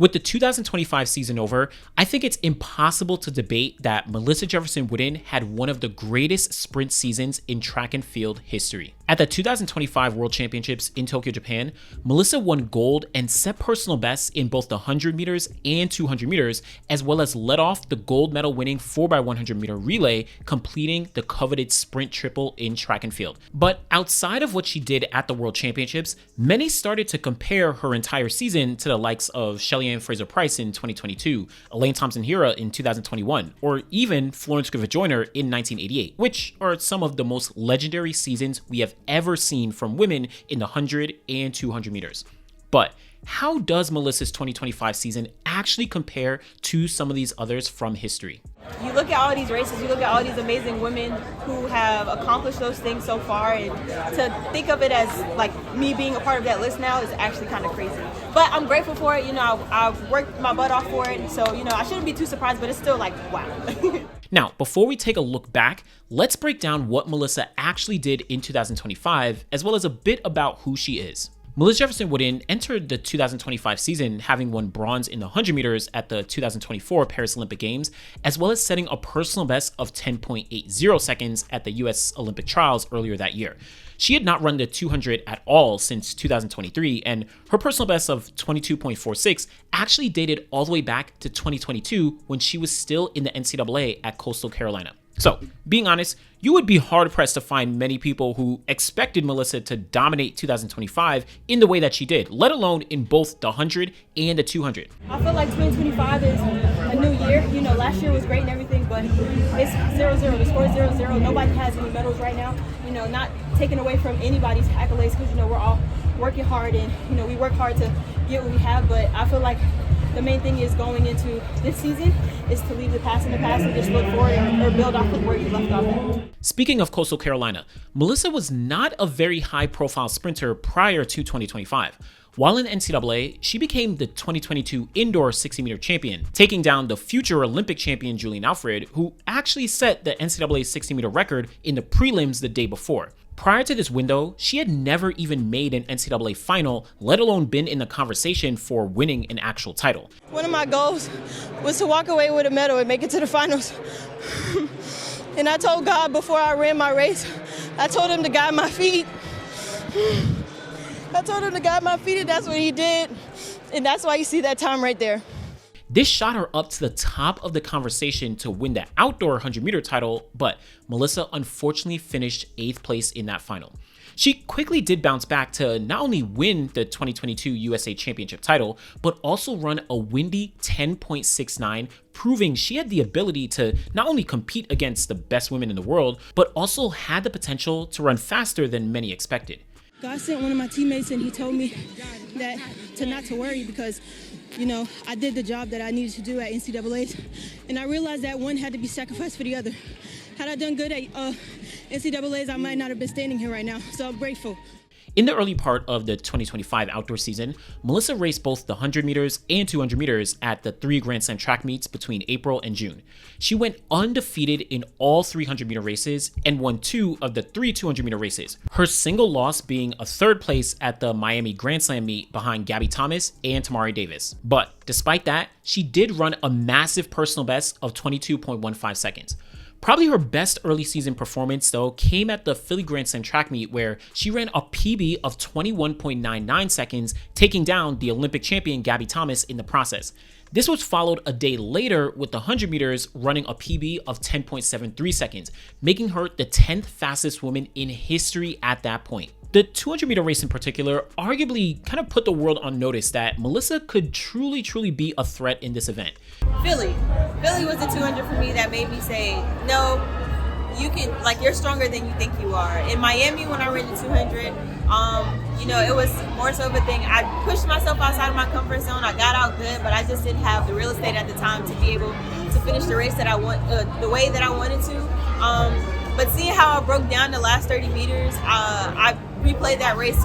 With the 2025 season over, I think it's impossible to debate that Melissa Jefferson-Wooden had one of the greatest sprint seasons in track and field history. At the 2025 World Championships in Tokyo, Japan, Melissa won gold and set personal bests in both the 100 meters and 200 meters, as well as led off the gold medal winning 4x100 meter relay, completing the coveted sprint triple in track and field. But outside of what she did at the World Championships, many started to compare her entire season to the likes of Shelly-Ann Fraser-Pryce in 2022, Elaine Thompson-Herah in 2021, or even Florence Griffith-Joyner in 1988, which are some of the most legendary seasons we have ever seen from women in the 100 and 200 meters. But how does Melissa's 2025 season actually compare to some of these others from history? You look at all these races, you look at all these amazing women who have accomplished those things so far, and to think of it as like me being a part of that list now is actually kind of crazy. But I'm grateful for it. I've worked my butt off for it, so I shouldn't be too surprised, but it's still like, wow. Now, before we take a look back, let's break down what Melissa actually did in 2025, as well as a bit about who she is. Melissa Jefferson-Wooden entered the 2025 season having won bronze in the 100 meters at the 2024 Paris Olympic Games, as well as setting a personal best of 10.80 seconds at the US Olympic trials earlier that year. She had not run the 200 at all since 2023, and her personal best of 22.46 actually dated all the way back to 2022 when she was still in the NCAA at Coastal Carolina. So, being honest, you would be hard-pressed to find many people who expected Melissa to dominate 2025 in the way that she did, let alone in both the 100 and the 200. I feel like 2025 is a new year. Last year was great and everything, but it's 0-0. The score is 0-0. Nobody has any medals right now. Not taken away from anybody's accolades because, we're all working hard and, we work hard to get what we have, but I feel like the main thing is going into this season is to leave the past in the past and just look forward or build off of where you left off at. Speaking of Coastal Carolina, Melissa was not a very high-profile sprinter prior to 2025. While in NCAA, she became the 2022 indoor 60-meter champion, taking down the future Olympic champion Julian Alfred, who actually set the NCAA 60-meter record in the prelims the day before. Prior to this window, she had never even made an NCAA final, let alone been in the conversation for winning an actual title. One of my goals was to walk away with a medal and make it to the finals. And I told God before I ran my race, I told him to guide my feet. I told him to guide my feet, and that's what he did. And that's why you see that time right there. This shot her up to the top of the conversation to win the outdoor 100-meter title, but Melissa unfortunately finished 8th place in that final. She quickly did bounce back to not only win the 2022 USA Championship title, but also run a windy 10.69, proving she had the ability to not only compete against the best women in the world, but also had the potential to run faster than many expected. God sent one of my teammates and he told me that not to worry because I did the job that I needed to do at NCAA's, and I realized that one had to be sacrificed for the other. Had I done good at NCAA's, I might not have been standing here right now, so I'm grateful. In the early part of the 2025 outdoor season, Melissa raced both the 100 meters and 200 meters at the 3 Grand Slam track meets between April and June. She went undefeated in all 300-meter races and won 2 of the 3 200-meter races, her single loss being a 3rd place at the Miami Grand Slam meet behind Gabby Thomas and Tamari Davis. But despite that, she did run a massive personal best of 22.15 seconds. Probably her best early season performance, though, came at the Philly Grand Slam track meet where she ran a PB of 21.99 seconds, taking down the Olympic champion Gabby Thomas in the process. This was followed a day later with the 100 meters running a PB of 10.73 seconds, making her the 10th fastest woman in history at that point. The 200-meter race in particular arguably kind of put the world on notice that Melissa could truly be a threat in this event. Philly was the 200 for me that made me say, no, you're stronger than you think you are. In Miami, when I ran the 200, it was more so of a thing. I pushed myself outside of my comfort zone. I got out good, but I just didn't have the real estate at the time to be able to finish the race that I want, the way that I wanted to. But seeing how I broke down the last 30 meters, I replayed that race,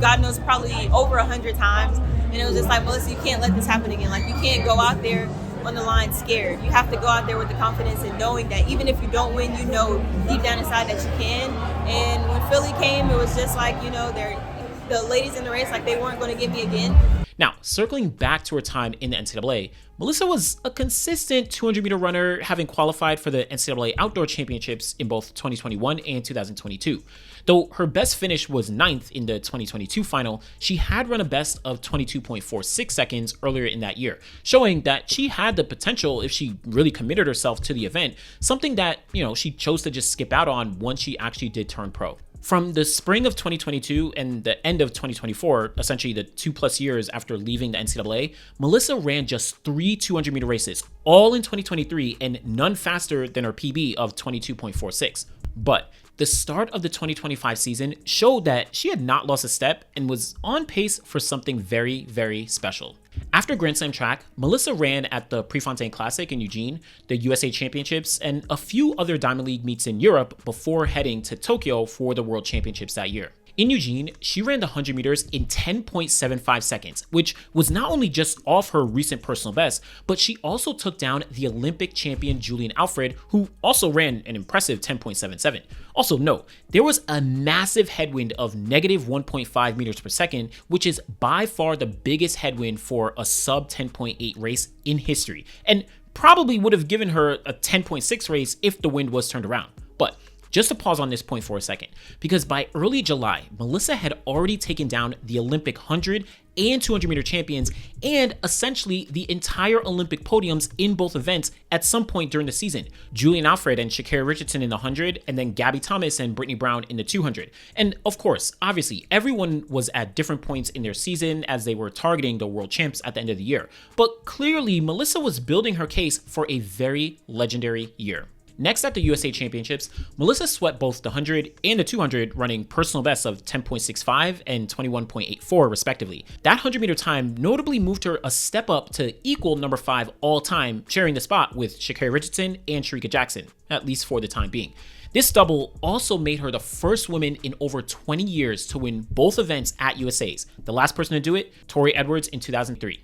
God knows, probably over 100 times. And it was just like, Melissa, you can't let this happen again. You can't go out there on the line scared. You have to go out there with the confidence and knowing that even if you don't win, deep down inside that you can. And when Philly came, it was just like, the ladies in the race, they weren't going to get me again. Now, circling back to her time in the NCAA, Melissa was a consistent 200-meter runner, having qualified for the NCAA Outdoor Championships in both 2021 and 2022. Though her best finish was 9th in the 2022 final, she had run a best of 22.46 seconds earlier in that year, showing that she had the potential if she really committed herself to the event, something that, she chose to just skip out on once she actually did turn pro. From the spring of 2022 and the end of 2024, essentially the 2+ years after leaving the NCAA, Melissa ran just 3 200-meter races, all in 2023, and none faster than her PB of 22.46. But the start of the 2025 season showed that she had not lost a step and was on pace for something very, very special. After Grand Slam track, Melissa ran at the Prefontaine Classic in Eugene, the USA Championships, and a few other Diamond League meets in Europe before heading to Tokyo for the World Championships that year. In Eugene, she ran the 100 meters in 10.75 seconds, which was not only just off her recent personal best, but she also took down the Olympic champion Julian Alfred, who also ran an impressive 10.77. Also note, there was a massive headwind of negative 1.5 meters per second, which is by far the biggest headwind for a sub 10.8 race in history, and probably would have given her a 10.6 race if the wind was turned around. But just to pause on this point for a second, because by early July, Melissa had already taken down the Olympic 100 and 200 meter champions and essentially the entire Olympic podiums in both events at some point during the season. Julian Alfred and Sha'Carri Richardson in the 100, and then Gabby Thomas and Brittany Brown in the 200. And of course, obviously, everyone was at different points in their season as they were targeting the world champs at the end of the year. But clearly, Melissa was building her case for a very legendary year. Next at the USA Championships, Melissa swept both the 100 and the 200, running personal bests of 10.65 and 21.84 respectively. That 100-meter time notably moved her a step up to equal number 5 all time, sharing the spot with Sha'Carri Richardson and Shericka Jackson, at least for the time being. This double also made her the first woman in over 20 years to win both events at USA's. The last person to do it, Tori Edwards in 2003.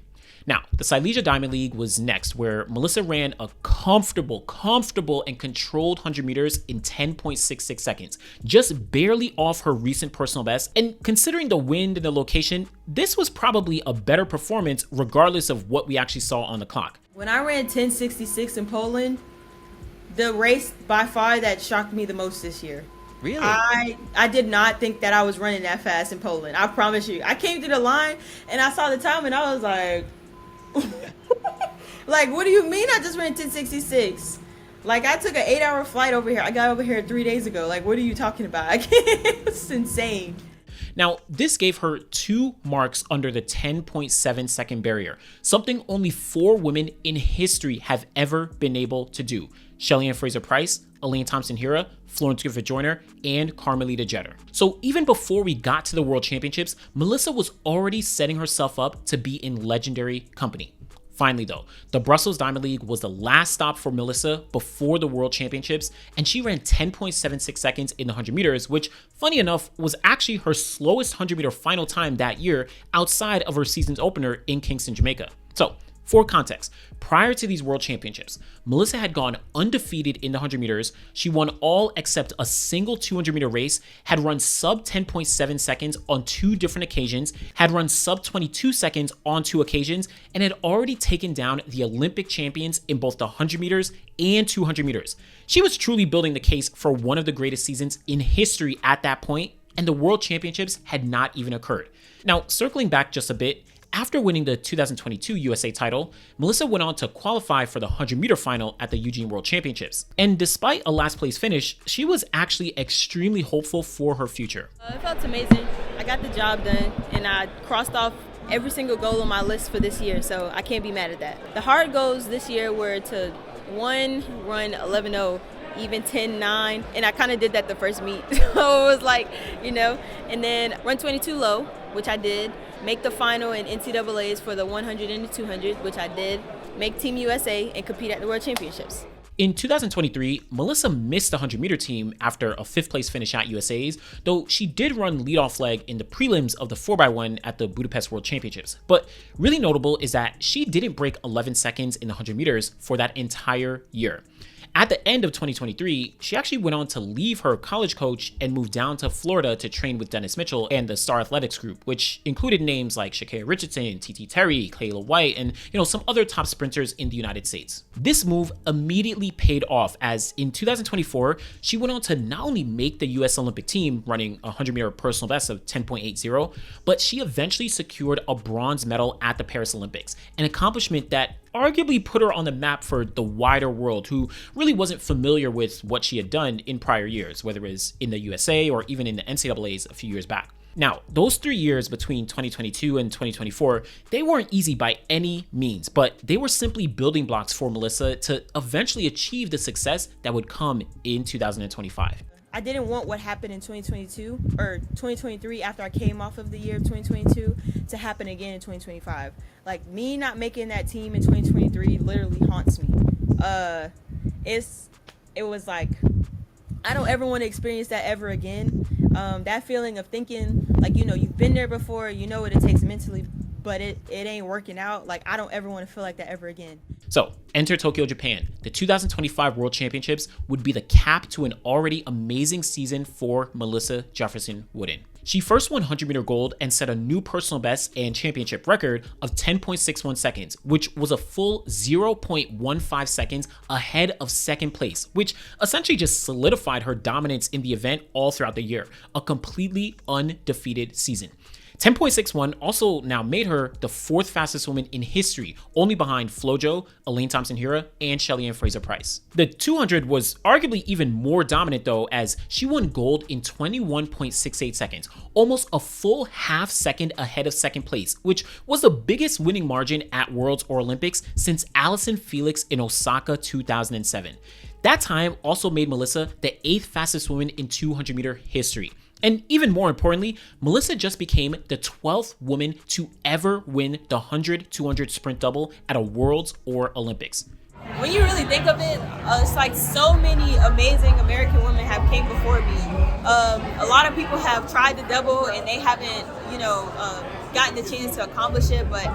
Now, the Silesia Diamond League was next, where Melissa ran a comfortable and controlled 100 meters in 10.66 seconds, just barely off her recent personal best. And considering the wind and the location, this was probably a better performance regardless of what we actually saw on the clock. When I ran 10.66 in Poland, the race by far that shocked me the most this year. Really? I did not think that I was running that fast in Poland. I promise you. I came to the line and I saw the time and I was like, like, what do you mean I just ran 10.66? Like, I took an 8-hour flight over here. I got over here 3 days ago. Like, what are you talking about? It's insane. Now, this gave her 2 marks under the 10.7 second barrier, something only 4 women in history have ever been able to do. Shelly-Ann Fraser-Pryce, Elaine Thompson-Herah, Florence Griffith-Joyner, and Carmelita Jeter. So even before we got to the World Championships, Melissa was already setting herself up to be in legendary company. Finally though, the Brussels Diamond League was the last stop for Melissa before the World Championships, and she ran 10.76 seconds in the 100 meters, which, funny enough, was actually her slowest 100-meter final time that year outside of her season's opener in Kingston, Jamaica. So, for context, prior to these World Championships, Melissa had gone undefeated in the 100 meters. She won all except a single 200-meter race, had run sub 10.7 seconds on 2 different occasions, had run sub 22 seconds on 2 occasions, and had already taken down the Olympic champions in both the 100 meters and 200 meters. She was truly building the case for one of the greatest seasons in history at that point, and the World Championships had not even occurred. Now, circling back just a bit, after winning the 2022 USA title, Melissa went on to qualify for the 100-meter final at the Eugene World Championships. And despite a last-place finish, she was actually extremely hopeful for her future. It felt amazing. I got the job done, and I crossed off every single goal on my list for this year, so I can't be mad at that. The hard goals this year were to, 1, run 11.0, even 10.9, and I kind of did that the first meet. So it was like, and then run 22 low, which I did. Make the final in NCAAs for the 100 and the 200, which I did. Make Team USA and compete at the World Championships. In 2023, Melissa missed the 100-meter team after a 5th place finish at USA's, though she did run leadoff leg in the prelims of the 4x1 at the Budapest World Championships. But really notable is that she didn't break 11 seconds in the 100 meters for that entire year. At the end of 2023, she actually went on to leave her college coach and move down to Florida to train with Dennis Mitchell and the Star Athletics group, which included names like Sha'Carri Richardson, T.T. Terry, Kayla White, and some other top sprinters in the United States. This move immediately paid off, as in 2024, she went on to not only make the U.S. Olympic team running a 100-meter personal best of 10.80, but she eventually secured a bronze medal at the Paris Olympics, an accomplishment that arguably put her on the map for the wider world, who really wasn't familiar with what she had done in prior years, whether it was in the USA or even in the NCAAs a few years back. Now, those 3 years between 2022 and 2024, they weren't easy by any means, but they were simply building blocks for Melissa to eventually achieve the success that would come in 2025. I didn't want what happened in 2022 or 2023 after I came off of the year of 2022 to happen again in 2025. Like, me not making that team in 2023 literally haunts me. It was like, I don't ever want to experience that ever again. That feeling of thinking like, you've been there before, you know what it takes mentally, but it ain't working out. Like, I don't ever want to feel like that ever again. So, enter Tokyo, Japan. The 2025 World Championships would be the cap to an already amazing season for Melissa Jefferson-Wooden. She first won 100-meter gold and set a new personal best and championship record of 10.61 seconds, which was a full 0.15 seconds ahead of second place, which essentially just solidified her dominance in the event all throughout the year, a completely undefeated season. 10.61 also now made her the 4th fastest woman in history, only behind Flojo, Elaine Thompson-Herah, and Shelly-Ann Fraser-Pryce. The 200 was arguably even more dominant though, as she won gold in 21.68 seconds, almost a full half second ahead of second place, which was the biggest winning margin at Worlds or Olympics since Allyson Felix in Osaka 2007. That time also made Melissa the 8th fastest woman in 200-meter history. And even more importantly, Melissa just became the 12th woman to ever win the 100-200 sprint double at a Worlds or Olympics. When you really think of it, it's like so many amazing American women have came before me. A lot of people have tried the double and they haven't, gotten the chance to accomplish it, but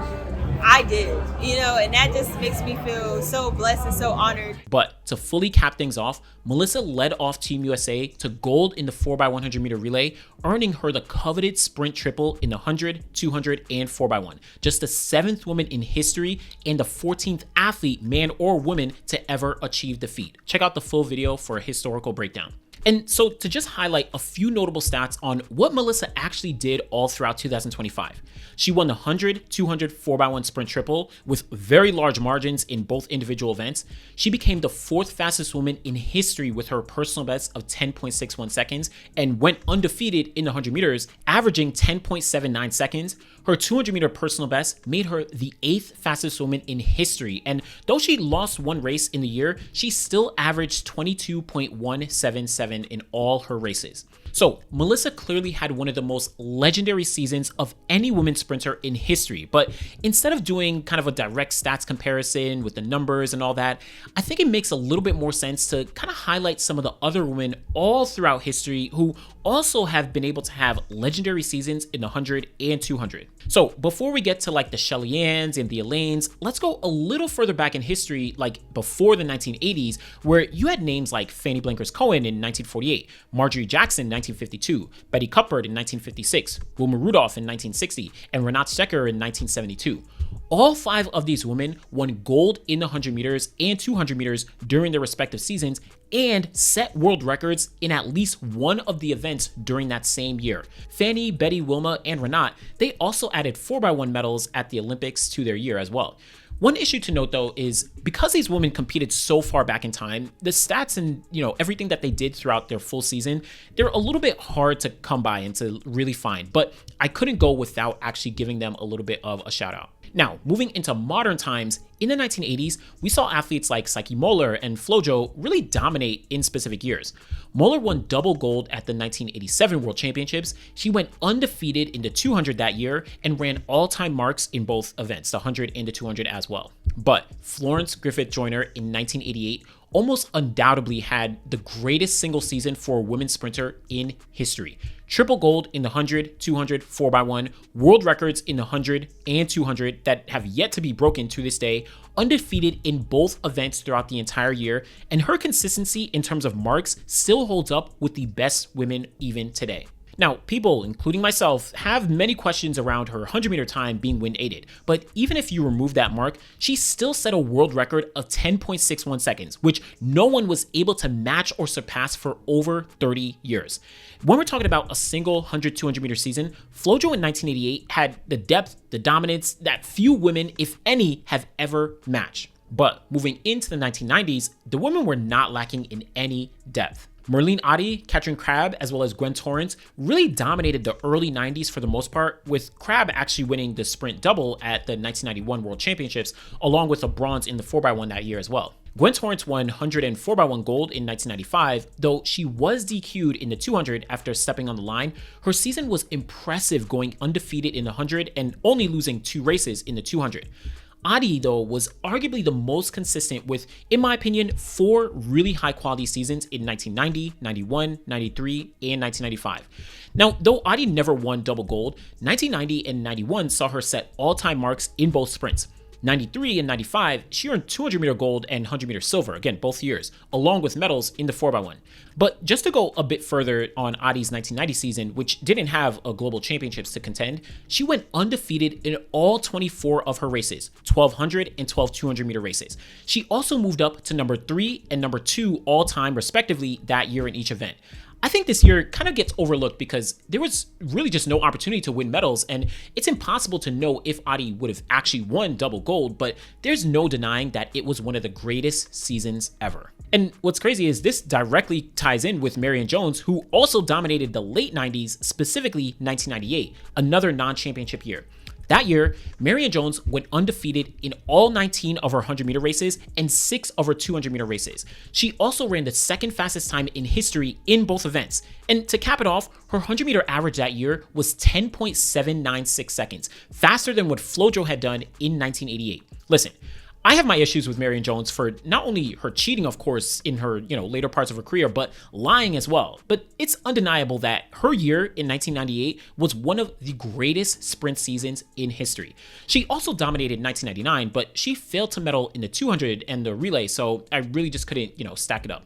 I did, and that just makes me feel so blessed and so honored. But to fully cap things off, Melissa led off Team USA to gold in the 4x100 meter relay, earning her the coveted sprint triple in the 100, 200, and 4x1. Just the 7th woman in history and the 14th athlete, man or woman, to ever achieve the feat. Check out the full video for a historical breakdown. And so to just highlight a few notable stats on what Melissa actually did all throughout 2025. She won the 100, 200, 4x1 sprint triple with very large margins in both individual events. She became the 4th fastest woman in history with her personal best of 10.61 seconds and went undefeated in the 100 meters, averaging 10.79 seconds. Her 200 meter personal best made her the 8th fastest woman in history. And though she lost one race in the year, she still averaged 22.177 in all her races. So Melissa clearly had one of the most legendary seasons of any women's sprinter in history, but instead of doing kind of a direct stats comparison with the numbers and all that, I think it makes a little bit more sense to kind of highlight some of the other women all throughout history who also have been able to have legendary seasons in the 100 and 200. So before we get to like the Shelly-Anns and the Elaines, let's go a little further back in history, like before the 1980s, where you had names like Fanny Blankers-Cohen in 1948, Marjorie Jackson in 1952, Betty Cuthbert in 1956, Wilma Rudolph in 1960, and Renate Stecher in 1972. All 5 of these women won gold in the 100 meters and 200 meters during their respective seasons and set world records in at least one of the events during that same year. Fanny, Betty, Wilma, and Renate, they also added 4x1 medals at the Olympics to their year as well. One issue to note though is because these women competed so far back in time, the stats and everything that they did throughout their full season, they're a little bit hard to come by and to really find, but I couldn't go without actually giving them a little bit of a shout out. Now, moving into modern times, in the 1980s, we saw athletes like Psyche Moeller and Flojo really dominate in specific years. Moeller won double gold at the 1987 World Championships. She went undefeated in the 200 that year and ran all-time marks in both events, the 100 and the 200 as well. But Florence Griffith Joyner in 1988 almost undoubtedly had the greatest single season for a women's sprinter in history. Triple gold in the 100, 200, 4x1, world records in the 100 and 200 that have yet to be broken to this day, undefeated in both events throughout the entire year, and her consistency in terms of marks still holds up with the best women even today. Now, people, including myself, have many questions around her 100-meter time being wind aided, but even if you remove that mark, she still set a world record of 10.61 seconds, which no one was able to match or surpass for over 30 years. When we're talking about a single 100, 200-meter season, FloJo in 1988 had the depth, the dominance that few women, if any, have ever matched. But moving into the 1990s, the women were not lacking in any depth. Merlene Ottey, Katrin Crabb, as well as Gwen Torrence really dominated the early 90s for the most part, with Crabb actually winning the sprint double at the 1991 World Championships, along with a bronze in the 4x1 that year as well. Gwen Torrence won 100 and 4x1 gold in 1995, though she was DQ'd in the 200 after stepping on the line. Her season was impressive, going undefeated in the 100 and only losing 2 races in the 200. Ottey, though, was arguably the most consistent with, in my opinion, 4 really high-quality seasons in 1990, 91, 93, and 1995. Now, though Ottey never won double gold, 1990 and 91 saw her set all-time marks in both sprints. 93 and 95, she earned 200-meter gold and 100-meter silver, again, both years, along with medals in the 4x1. But just to go a bit further on Ottey's 1990 season, which didn't have a global championships to contend, she went undefeated in all 24 of her races, 1200 and 12 200-meter races. She also moved up to number 3 and number 2 all-time, respectively, that year in each event. I think this year kind of gets overlooked because there was really just no opportunity to win medals, and it's impossible to know if Ottey would have actually won double gold, but there's no denying that it was one of the greatest seasons ever. And what's crazy is this directly ties in with Marion Jones, who also dominated the late 90s, specifically 1998, another non-championship year. That year, Marion Jones went undefeated in all 19 of her 100-meter races and 6 of her 200-meter races. She also ran the second fastest time in history in both events. And to cap it off, her 100-meter average that year was 10.796 seconds, faster than what FloJo had done in 1988. Listen, I have my issues with Marion Jones for not only her cheating, of course, in her, later parts of her career, but lying as well. But it's undeniable that her year in 1998 was one of the greatest sprint seasons in history. She also dominated 1999, but she failed to medal in the 200 and the relay, so I really just couldn't, stack it up.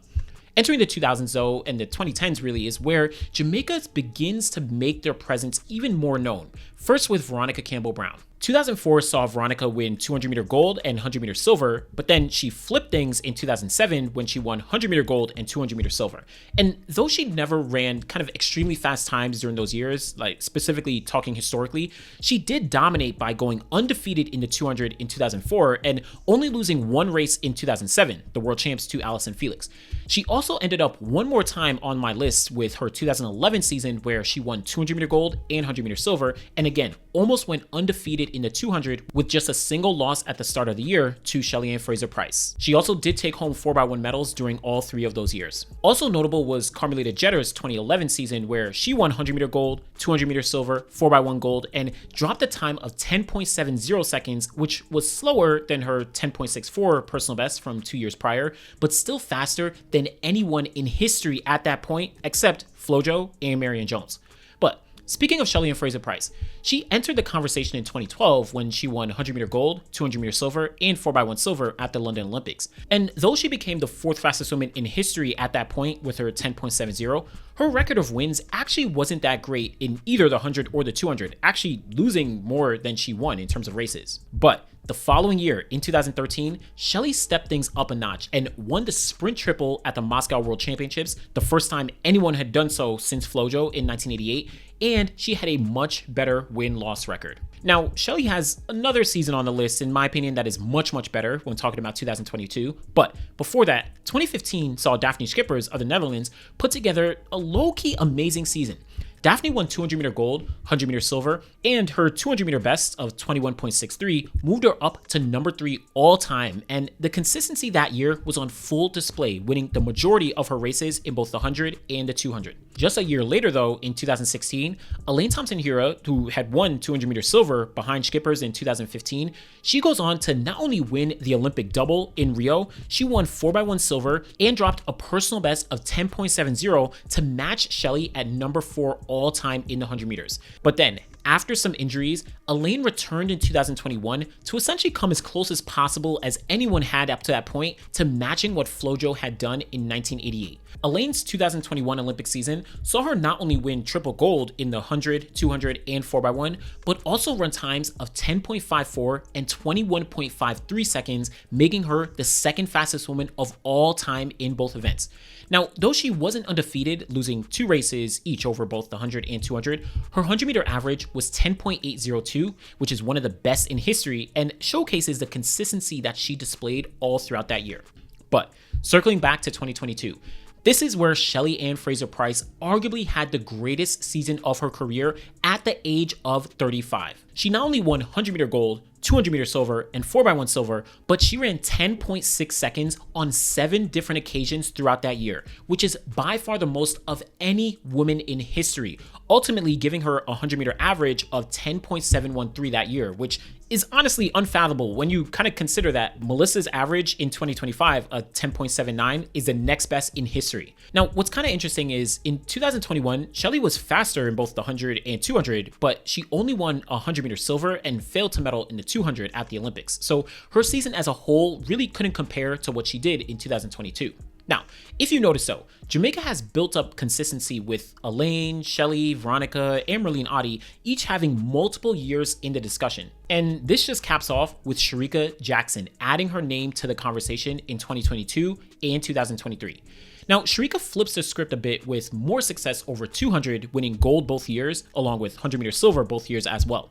Entering the 2000s, though, and the 2010s really is where Jamaica begins to make their presence even more known, first with Veronica Campbell-Brown. 2004 saw Veronica win 200-meter gold and 100-meter silver, but then she flipped things in 2007 when she won 100-meter gold and 200-meter silver. And though she never ran kind of extremely fast times during those years, like specifically talking historically, she did dominate by going undefeated in the 200 in 2004 and only losing 1 race in 2007, the world champs to Allyson Felix. She also ended up one more time on my list with her 2011 season where she won 200-meter gold and 100-meter silver, and again, almost went undefeated in the 200 with just a single loss at the start of the year to Shelly-Ann Fraser-Pryce. She also did take home 4x1 medals during all 3 of those years. Also notable was Carmelita Jetter's 2011 season where she won 100-meter gold, 200-meter silver, 4x1 gold, and dropped a time of 10.70 seconds, which was slower than her 10.64 personal best from 2 years prior, but still faster than anyone in history at that point except FloJo and Marion Jones. But speaking of Shelly-Ann Fraser-Pryce, she entered the conversation in 2012 when she won 100-meter gold, 200-meter silver, and 4x1 silver at the London Olympics. And though she became the 4th fastest woman in history at that point with her 10.70, her record of wins actually wasn't that great in either the 100 or the 200, actually losing more than she won in terms of races. But the following year, in 2013, Shelly stepped things up a notch and won the sprint triple at the Moscow World Championships, the first time anyone had done so since FloJo in 1988, and she had a much better win-loss record. Now, Shelly has another season on the list, in my opinion, that is much, much better when talking about 2022. But before that, 2015 saw Daphne Schippers of the Netherlands put together a low-key amazing season. Daphne won 200-meter gold, 100-meter silver, and her 200-meter best of 21.63 moved her up to number 3 all-time, and the consistency that year was on full display, winning the majority of her races in both the 100 and the 200. Just a year later, though, in 2016, Elaine Thompson-Herah, who had won 200-meter silver behind Schippers in 2015, she goes on to not only win the Olympic double in Rio, she won 4x1 silver and dropped a personal best of 10.70 to match Shelly at number 4 all time in the 100 meters. But then, after some injuries, Elaine returned in 2021 to essentially come as close as possible as anyone had up to that point to matching what FloJo had done in 1988. Elaine's 2021 Olympic season saw her not only win triple gold in the 100, 200, and 4x1, but also run times of 10.54 and 21.53 seconds, making her the second fastest woman of all time in both events. Now, though she wasn't undefeated, losing 2 races each over both the 100 and 200, her 100-meter average was 10.802, which is one of the best in history and showcases the consistency that she displayed all throughout that year. But circling back to 2022, this is where Shelly-Ann Fraser-Pryce arguably had the greatest season of her career at the age of 35. She not only won 100-meter gold, 200-meter silver, and 4x1 silver, but she ran 10.6 seconds on 7 different occasions throughout that year, which is by far the most of any woman in history, ultimately giving her a 100-meter average of 10.713 that year, which is honestly unfathomable when you kind of consider that Melissa's average in 2025, a 10.79, is the next best in history. Now, what's kind of interesting is in 2021, Shelly was faster in both the 100 and 200, but she only won a 100-meter silver and failed to medal in the 200 at the Olympics. So her season as a whole really couldn't compare to what she did in 2022. Now, if you notice though, Jamaica has built up consistency with Elaine, Shelly, Veronica, and Merlene Ottey each having multiple years in the discussion. And this just caps off with Shericka Jackson adding her name to the conversation in 2022 and 2023. Now, Shericka flips the script a bit with more success over 200, winning gold both years, along with 100-meter silver both years as well.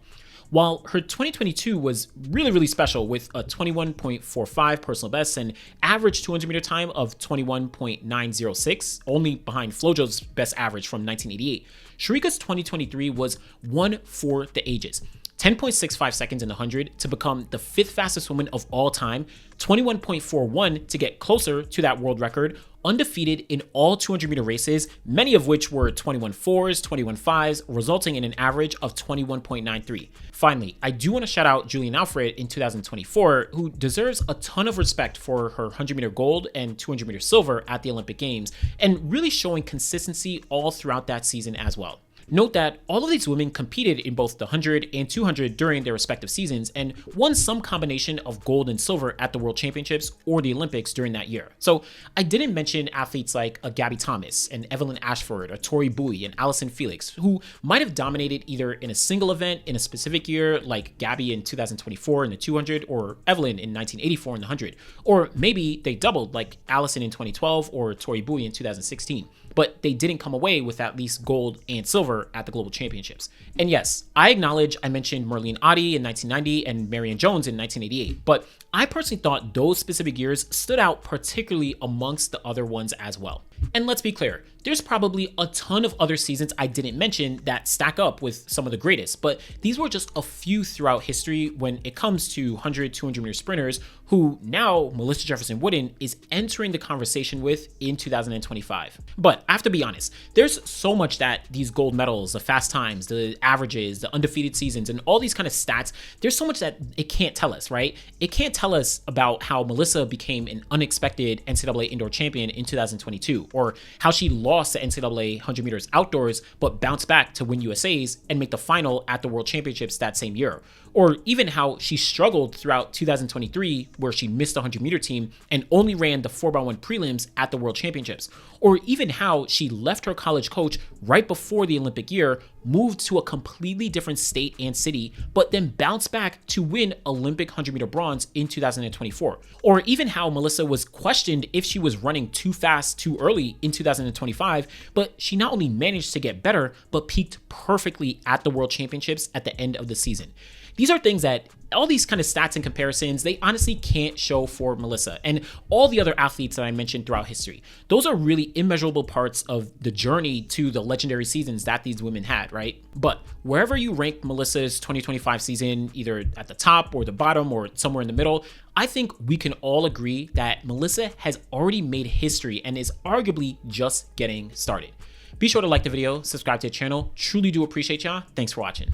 While her 2022 was really special with a 21.45 personal best and average 200-meter time of 21.906, only behind FloJo's best average from 1988, Shericka's 2023 was one for the ages. 10.65 seconds in the 100 to become the 5th fastest woman of all time, 21.41 to get closer to that world record, undefeated in all 200-meter races, many of which were 21.4s, 21.5s, resulting in an average of 21.93. Finally, I do want to shout out Julian Alfred in 2024, who deserves a ton of respect for her 100-meter gold and 200-meter silver at the Olympic Games, and really showing consistency all throughout that season as well. Note that all of these women competed in both the 100 and 200 during their respective seasons and won some combination of gold and silver at the World Championships or the Olympics during that year. So I didn't mention athletes like a Gabby Thomas and Evelyn Ashford, a Tori Bowie, and Allison Felix, who might have dominated either in a single event in a specific year, like Gabby in 2024 in the 200 or Evelyn in 1984 in the 100, or maybe they doubled like Allison in 2012 or Tori Bowie in 2016. But they didn't come away with at least gold and silver at the Global Championships. And yes, I acknowledge I mentioned Merlene Ottey in 1990 and Marion Jones in 1988, but I personally thought those specific years stood out particularly amongst the other ones as well. And let's be clear, there's probably a ton of other seasons I didn't mention that stack up with some of the greatest, but these were just a few throughout history when it comes to 100, 200-meter sprinters who now Melissa Jefferson-Wooden is entering the conversation with in 2025. But I have to be honest, there's so much that these gold medals, the fast times, the averages, the undefeated seasons, and all these kind of stats, there's so much that it can't tell us, right? It can't tell us about how Melissa became an unexpected NCAA indoor champion in 2022, or how she lost the NCAA 100 meters outdoors, but bounced back to win USA's and make the final at the World Championships that same year. Or even how she struggled throughout 2023, where she missed the 100-meter team and only ran the 4x1 prelims at the World Championships. Or even how she left her college coach right before the Olympic year, moved to a completely different state and city, but then bounced back to win Olympic 100-meter bronze in 2024. Or even how Melissa was questioned if she was running too fast too early in 2025, but she not only managed to get better, but peaked perfectly at the World Championships at the end of the season. These are things that all these kind of stats and comparisons, they honestly can't show for Melissa and all the other athletes that I mentioned throughout history. Those are really immeasurable parts of the journey to the legendary seasons that these women had, right? But wherever you rank Melissa's 2025 season, either at the top or the bottom or somewhere in the middle, I think we can all agree that Melissa has already made history and is arguably just getting started. Be sure to like the video, subscribe to the channel. Truly do appreciate y'all. Thanks for watching.